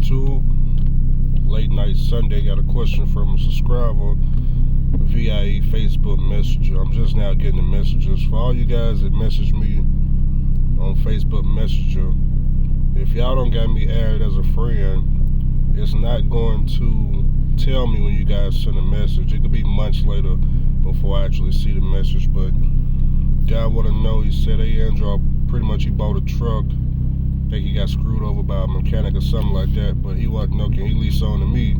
YouTube. Late night Sunday, got a question from a subscriber via Facebook Messenger. I'm just now getting the messages. For all you guys that message me on Facebook Messenger, if y'all don't got me added as a friend, it's not going to tell me when you guys send a message. It could be months later before I actually see the message. But guy want to know, he said, hey Andrew, pretty much he bought a truck. I think he got screwed over by a mechanic or something like that, but he wanted to know, can he lease on to me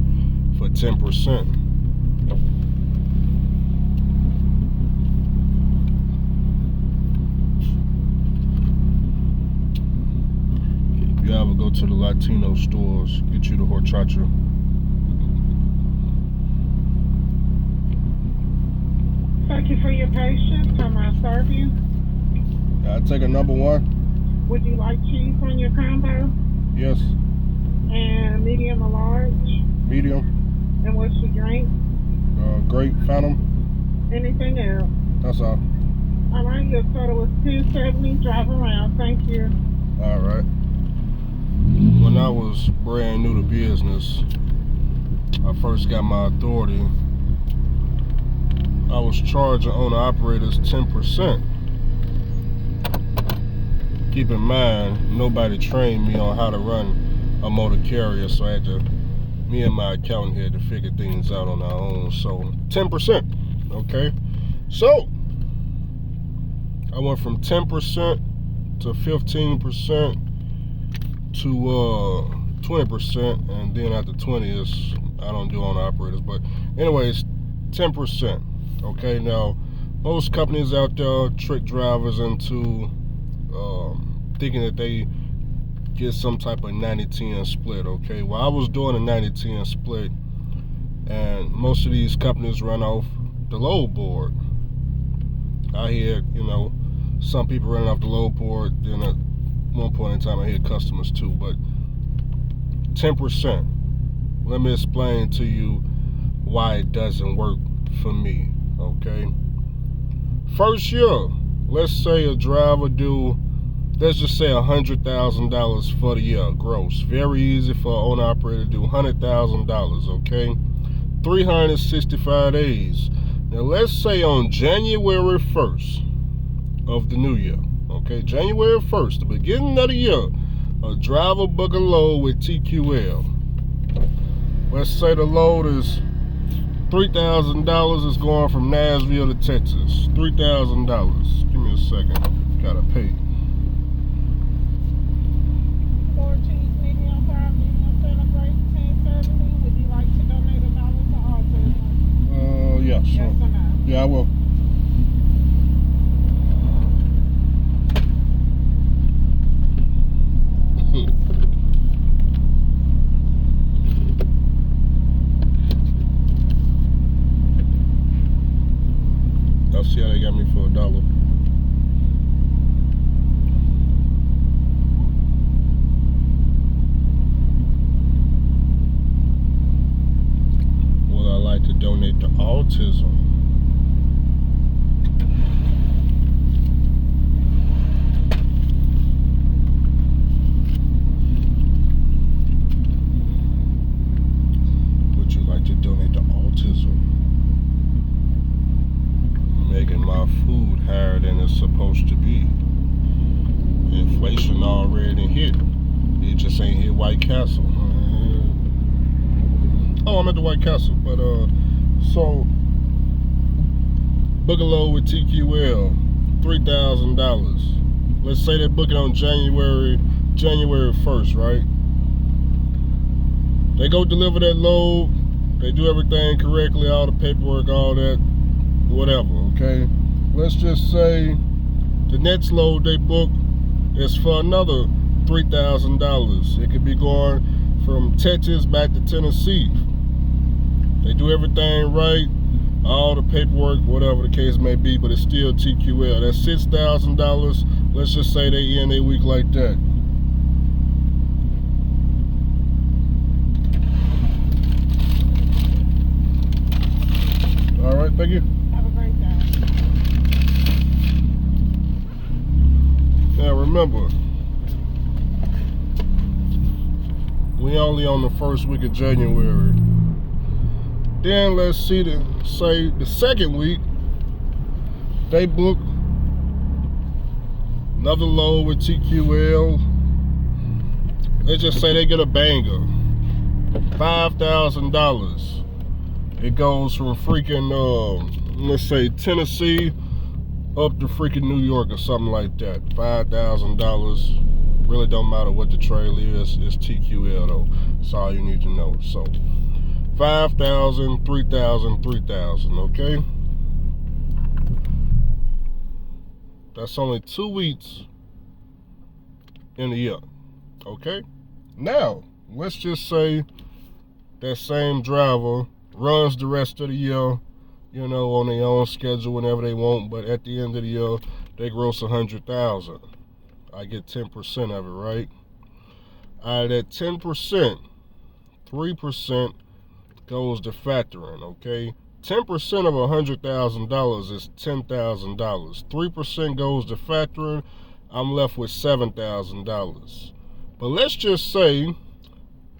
for 10%? You ever go to the Latino stores, get you the horchata. Thank you for your patience. How may I serve you? I'll take a number one. Would you like cheese on your combo? Yes. And medium or large? Medium. And what's your drink? Grape, Phantom. Anything else? That's all. All right, your total was $10.70. Drive around. Thank you. All right. When I was brand new to business, I first got my authority. I was charging owner-operators 10%. Keep in mind, nobody trained me on how to run a motor carrier, so me and my accountant had to figure things out on our own. So 10%, okay? So I went from 10% to 15% to 20%, and then after 20 is I don't do owner operators, but anyways, 10%. Okay, now most companies out there trick drivers into thinking that they get some type of 90-10 split. Okay, well I was doing a 90-10 split, and most of these companies run off the load board. I had some people running off the load board. Then at one point in time I had customers too. But 10%, let me explain to you why it doesn't work for me. Okay, first year, let's say a driver do, let's just say $100,000 for the year gross. Very easy for an owner operator to do $100,000. Okay, 365 days. Now let's say on January 1st of the new year, okay, January 1st, the beginning of the year, a driver book a load with TQL. Let's say the load is $3,000, is going from Nashville to Texas. $3,000. Give me a second. Gotta pay. 4 cheese, medium fry, medium center grape, $10.70. Would you like to donate $1 to autism? Yeah, sure. Yes or no? Yeah, I will. I'll see how they got me for $1. Would I like to donate to autism? Would you like to donate to autism? Making my food higher than it's supposed to be. Inflation already hit. It just ain't hit White Castle. Oh, I'm at the White Castle. But so book a load with TQL, $3,000. Let's say they book it on January 1st, right? They go deliver that load. They do everything correctly, all the paperwork, all that, whatever, okay? Let's just say the next load they book is for another $3,000. It could be going from Texas back to Tennessee. They do everything right, all the paperwork, whatever the case may be, but it's still TQL. That's $6,000. Let's just say they end their week like that. All right, thank you. Have a great day. Now remember, we We only on the first week of January. Then let's see the second week, they book another load with TQL. Let's just say they get a banger. $5,000. It goes from freaking let's say Tennessee up to freaking New York or something like that. $5,000. Really don't matter what the trail is. It's TQL though. That's all you need to know. So 5,000, 3,000, 3,000. Okay. That's only 2 weeks in a year. Okay. Now let's just say that same driver runs the rest of the year, you know, on their own schedule whenever they want, but at the end of the year they gross 100,000. I get 10% of it, right? Out of that 10%, 3% goes to factoring, okay? 10% of $100,000 is $10,000. 3% goes to factoring. I'm left with $7,000. But let's just say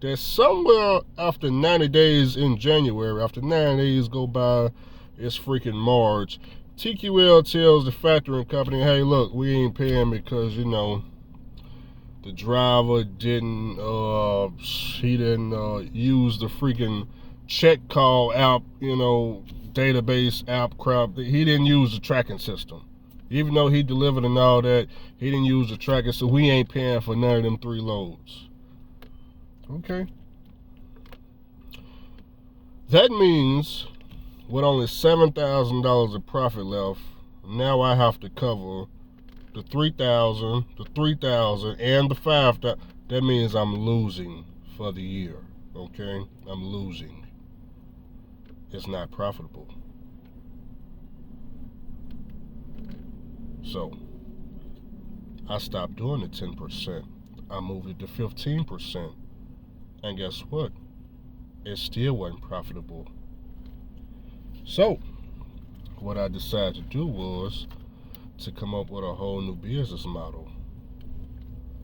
that somewhere after 90 days in January, after 90 days go by, it's freaking March, TQL tells the factoring company, hey, look, we ain't paying because, you know, the driver didn't use the freaking check call app, you know, database app crap. He didn't use the tracking system. Even though he delivered and all that, he didn't use the tracker, so we ain't paying for none of them 3 loads. Okay. That means with only $7,000 of profit left, now I have to cover the 3,000, the 3,000, and the 5,000. That means I'm losing for the year. Okay, I'm losing. It's not profitable. So I stopped doing the 10%. I moved it to 15%. And guess what? It still wasn't profitable. So what I decided to do was to come up with a whole new business model.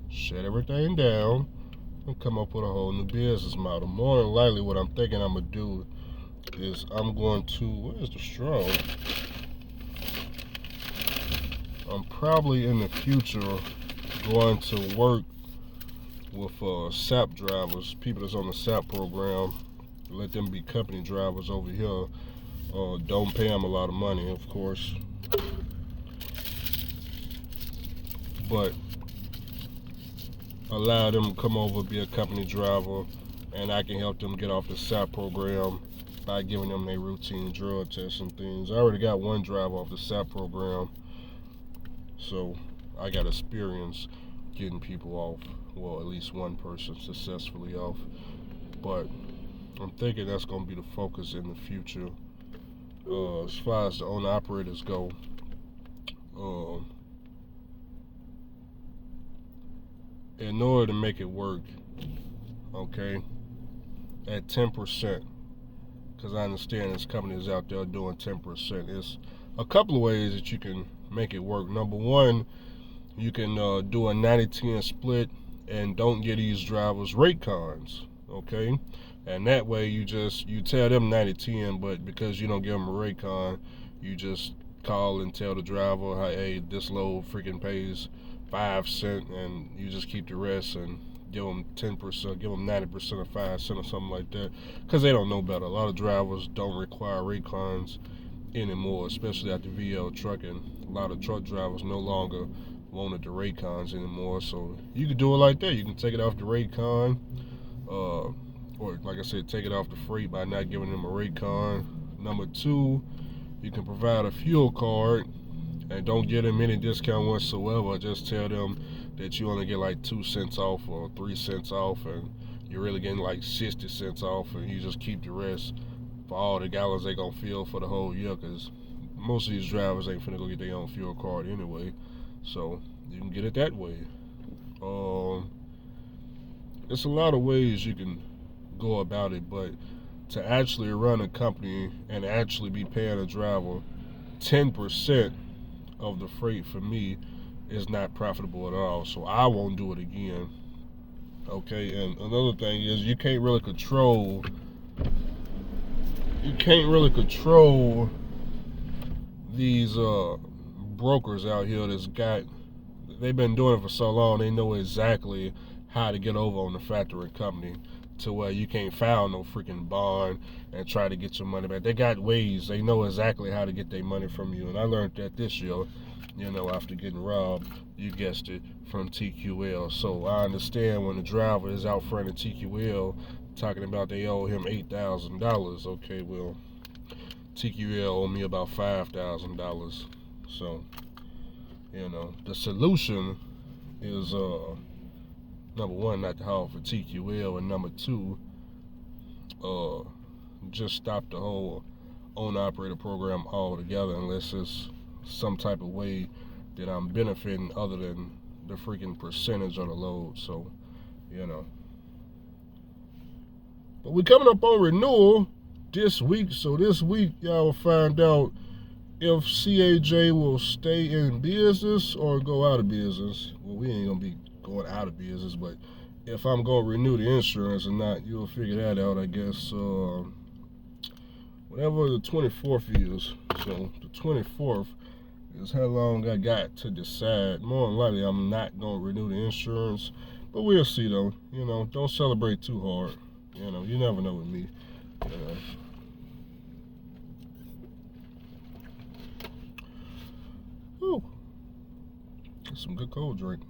Shut everything down and come up with a whole new business model. More than likely what I'm thinking I'm going to do is I'm going to, where's the straw? I'm probably in the future going to work with SAP drivers, people that's on the SAP program, let them be company drivers over here. Don't pay them a lot of money, of course, but allow them to come over, be a company driver, and I can help them get off the SAP program by giving them their routine drug tests and things. I already got one driver off the SAP program, so I got experience getting people off, well, at least one person successfully off. But I'm thinking that's going to be the focus in the future. As far as the owner-operators go, in order to make it work, okay, at 10%, because I understand there's companies out there doing 10%. It's a couple of ways that you can make it work. Number one, you can do a 90-10 split and don't get these drivers rate cons, okay? And that way you tell them 90-10, but because you don't give them a rate con, you just call and tell the driver, hey, this load freaking pays 5 cents, and you just keep the rest and give them 10%, give them 90% of 5 cents or something like that, because they don't know better. A lot of drivers don't require rate cons anymore, especially after VL trucking. A lot of truck drivers no longer wanted the rate cons anymore, so you can do it like that. You can take it off the rate con, or like I said, take it off the freight by not giving them a rate con. Number two, you can provide a fuel card and don't get them any discount whatsoever. Just tell them that you only get like 2 cents off or 3 cents off, and you're really getting like 60 cents off, and you just keep the rest for all the gallons they gonna fill for the whole year, because most of these drivers ain't finna go get their own fuel card anyway, so you can get it that way. It's a lot of ways you can go about it, but to actually run a company and actually be paying a driver 10% of the freight, for me, is not profitable at all. So I won't do it again. Okay, and another thing is you can't really control these brokers out here they've been doing it for so long, they know exactly how to get over on the factoring company to where you can't file no freaking bond and try to get your money back. They got ways. They know exactly how to get their money from you. And I learned that this year, after getting robbed, you guessed it, from TQL. So I understand when the driver is out front of TQL talking about they owe him $8,000. Okay, well, TQL owe me about $5,000. So, the solution is number one, not to haul for TQL, and number two, just stop the whole owner operator program altogether unless it's some type of way that I'm benefiting other than the freaking percentage of the load. So, But we're coming up on renewal this week, so this week y'all will find out if CAJ will stay in business or go out of business. Well, we ain't gonna be going out of business, but if I'm gonna renew the insurance or not, you'll figure that out, I guess. Whatever the 24th is. So the 24th is how long I got to decide. More than likely, I'm not gonna renew the insurance, but we'll see though. Don't celebrate too hard. You never know with me. Ooh, some good cold drink.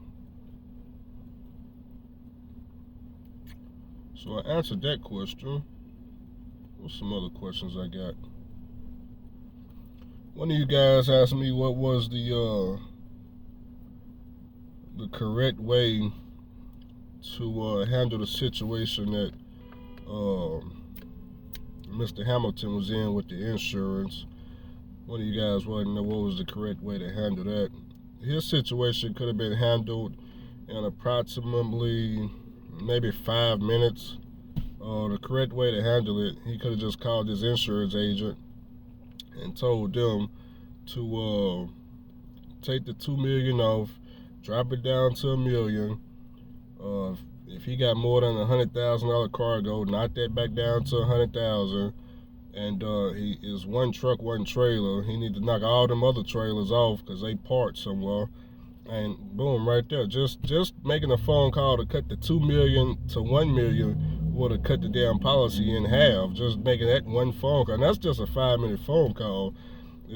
So I answered that question. What's some other questions I got? One of you guys asked me what was the correct way to handle the situation that Mr. Hamilton was in with the insurance. One of you guys wanted to know what was the correct way to handle that. His situation could have been handled in approximately maybe 5 minutes. The correct way to handle it, he could have just called his insurance agent and told them to take the $2 million off, drop it down to $1 million. If he got more than $100,000 cargo, knock that back down to $100,000. And he is one truck, one trailer. He need to knock all them other trailers off because they parked somewhere. And boom, right there. Just making a phone call to cut the $2 million to $1 million would have cut the damn policy in half. Just making that one phone call. And that's just a 5-minute phone call.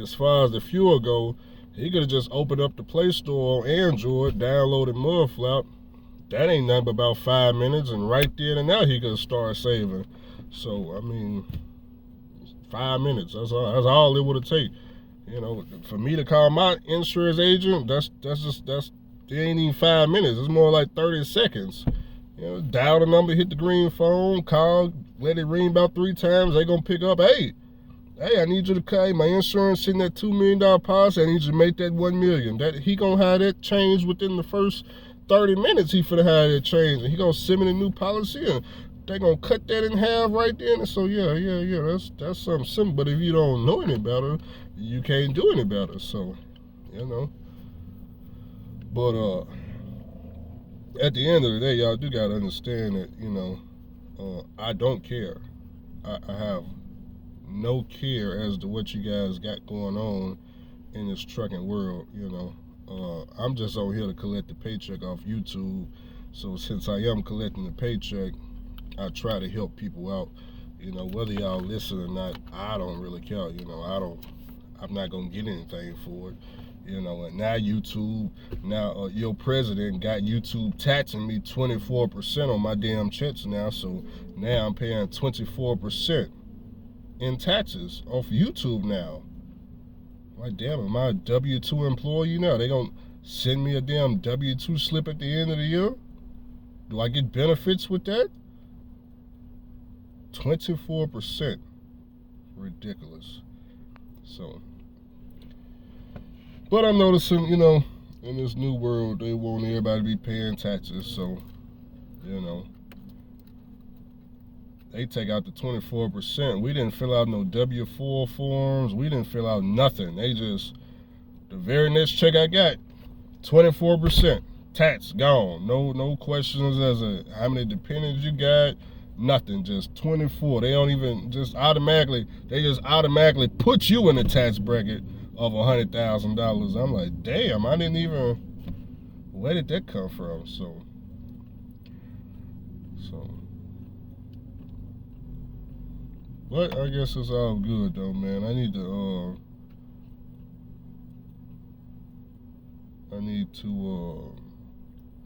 As far as the fuel go, he could have just opened up the Play Store on Android, downloaded Mudflap. That ain't nothing but about 5 minutes, and right there and now he could start saving. So, I mean, 5 minutes. That's all it would have taken. For me to call my insurance agent, it ain't even 5 minutes. It's more like 30 seconds. Dial the number, hit the green phone, call, let it ring about 3 times. They gonna pick up. Hey, I need you to pay my insurance in that $2 million policy. I need you to make that $1 million. That he gonna have that change within the first 30 minutes. He finna have that change, and he gonna send me the new policy, and they gonna cut that in half right then. And so yeah, that's something simple. But if you don't know any better, you can't do any better. So, But at the end of the day, y'all do gotta understand that I don't care. I have no care as to what you guys got going on in this trucking world. I'm just over here to collect the paycheck off YouTube. So since I am collecting the paycheck, I try to help people out. Whether y'all listen or not, I don't really care. I'm not gonna get anything for it. And now YouTube, your president got YouTube taxing me 24% on my damn checks now. So now I'm paying 24% in taxes off YouTube now. Like, damn, am I a W-2 employee now? They gonna send me a damn W-2 slip at the end of the year? Do I get benefits with that? 24%. Ridiculous. So, but I'm noticing, in this new world, they want everybody to be paying taxes. So, they take out the 24%. We didn't fill out no W-4 forms. We didn't fill out nothing. The very next check I got, 24%. Tax gone. No questions as to how many dependents you got. Nothing. Just 24. They don't even just automatically. They just automatically put you in the tax bracket of $100,000. I'm like, damn. I didn't even. Where did that come from? So. But I guess it's all good though, man. I need to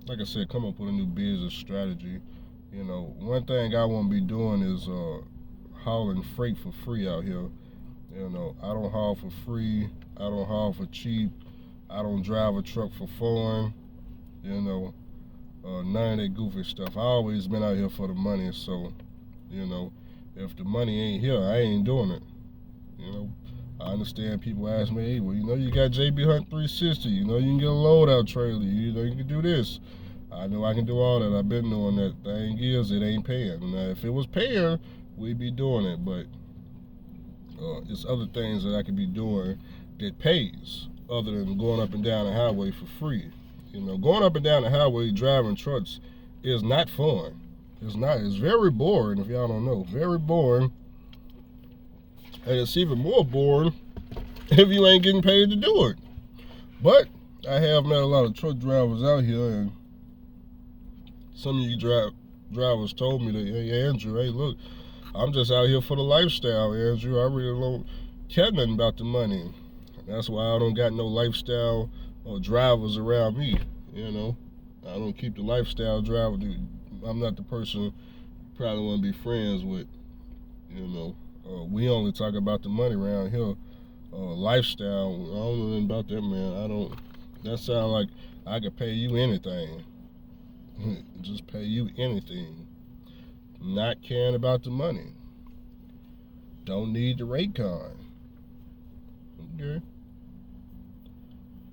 like I said, come up with a new business strategy. You know, one thing I won't be doing is hauling freight for free out here. You know, I don't haul for free. I don't haul for cheap. I don't drive a truck for fun. You know, none of that goofy stuff. I always been out here for the money. So, you know, if the money ain't here, I ain't doing it. You know, I understand people ask me, hey, well, you know, you got JB Hunt 360. You know, you can get a loadout trailer. You know, you can do this. I know I can do all that. I've been doing that. Thing is, it ain't paying. Now, if it was paying, we'd be doing it. But it's other things that I could be doing that pays other than going up and down the highway for free. You know, going up and down the highway driving trucks is not fun. It's not. It's very boring, if y'all don't know. Very boring. And it's even more boring if you ain't getting paid to do it. But I have met a lot of truck drivers out here, and some of you drivers told me that, hey, Andrew, hey, look, I'm just out here for the lifestyle, Andrew. I really don't care nothing about the money. That's why I don't got no lifestyle or drivers around me, you know. I don't keep the lifestyle driver. I'm not the person you probably want to be friends with, you know. We only talk about the money around here. Lifestyle, I don't know nothing about that, man. That sounds like I could pay you anything. Just pay you anything. Not caring about the money. Don't need the rate card. Okay.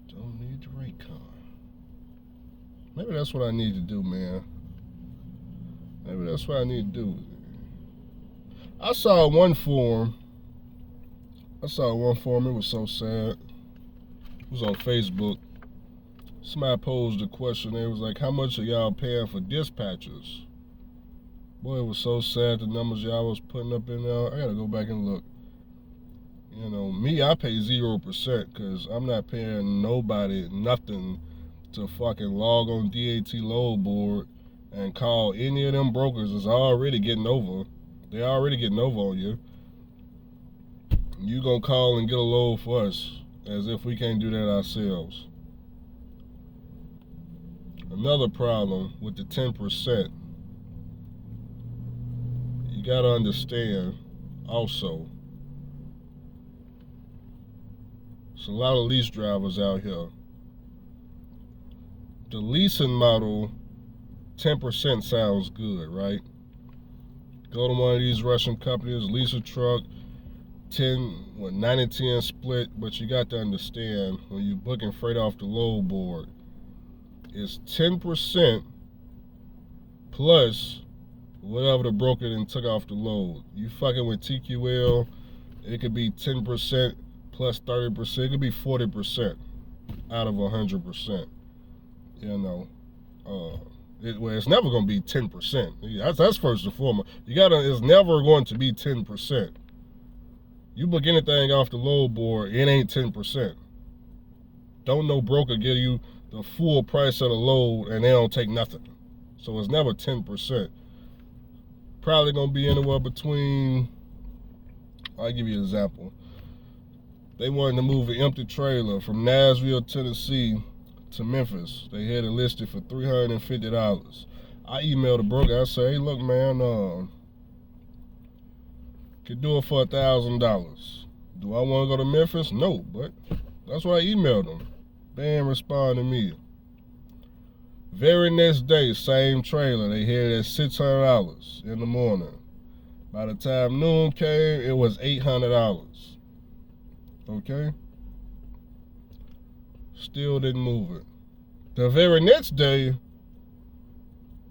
Don't need the rate card. Maybe that's what I need to do, man. Maybe that's what I need to do. I saw one forum. It was so sad. It was on Facebook. Somebody posed a question. It was like, how much are y'all paying for dispatchers? Boy, it was so sad, the numbers y'all was putting up in there. I gotta go back and look. You know, me, I pay 0% because I'm not paying nobody nothing to fucking log on DAT load board and call any of them brokers that's already getting over. They're already getting over on you. You gonna call and get a load for us as if we can't do that ourselves. Another problem with the 10%, you gotta understand also, there's a lot of lease drivers out here. The leasing model, 10% sounds good, right? Go to one of these Russian companies, lease a truck, 90-10 split, but you got to understand when you're booking freight off the load board, it's 10% plus whatever the broker then took off the load. You fucking with TQL, it could be 10% plus 30%, it could be 40% out of 100%. You know, it's never going to be 10%. That's first and foremost. It's never going to be 10%. You book anything off the load board, it ain't 10%. Don't no broker give you the full price of the load and they don't take nothing. So it's never 10%. Probably going to be anywhere between, I'll give you an example. They wanted to move an empty trailer from Nashville, Tennessee to Memphis. They had it listed for $350. I emailed the broker. I said, hey, look, man, could do it for $1,000. Do I want to go to Memphis? No, but that's what I emailed them. They didn't respond to me. Very next day, same trailer. They had it at $600 in the morning. By the time noon came, it was $800. Okay? Still didn't move it. The very next day,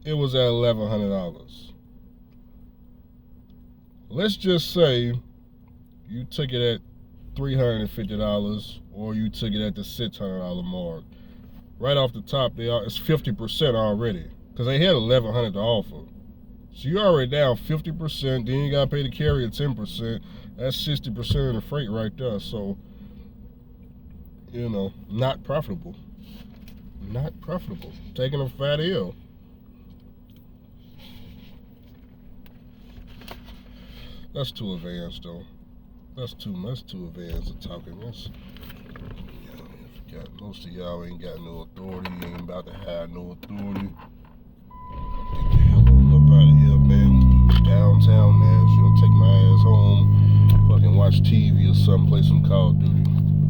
it was at $1,100. Let's just say you took it at $350 or you took it at the $600 mark. right off the top, it's 50% already because they had 1,100 to offer. So you're already down 50%. Then you gotta pay the carrier 10%. That's 60% of the freight right there. So not profitable. Not profitable. Taking a fat L. That's too advanced though. That's too advanced of talking. Most of y'all ain't got no authority. You ain't about to have no authority. Get the hell on up out of here, man. Downtown Nashville. Take my ass home. Fucking watch TV or something. Play some Call of Duty.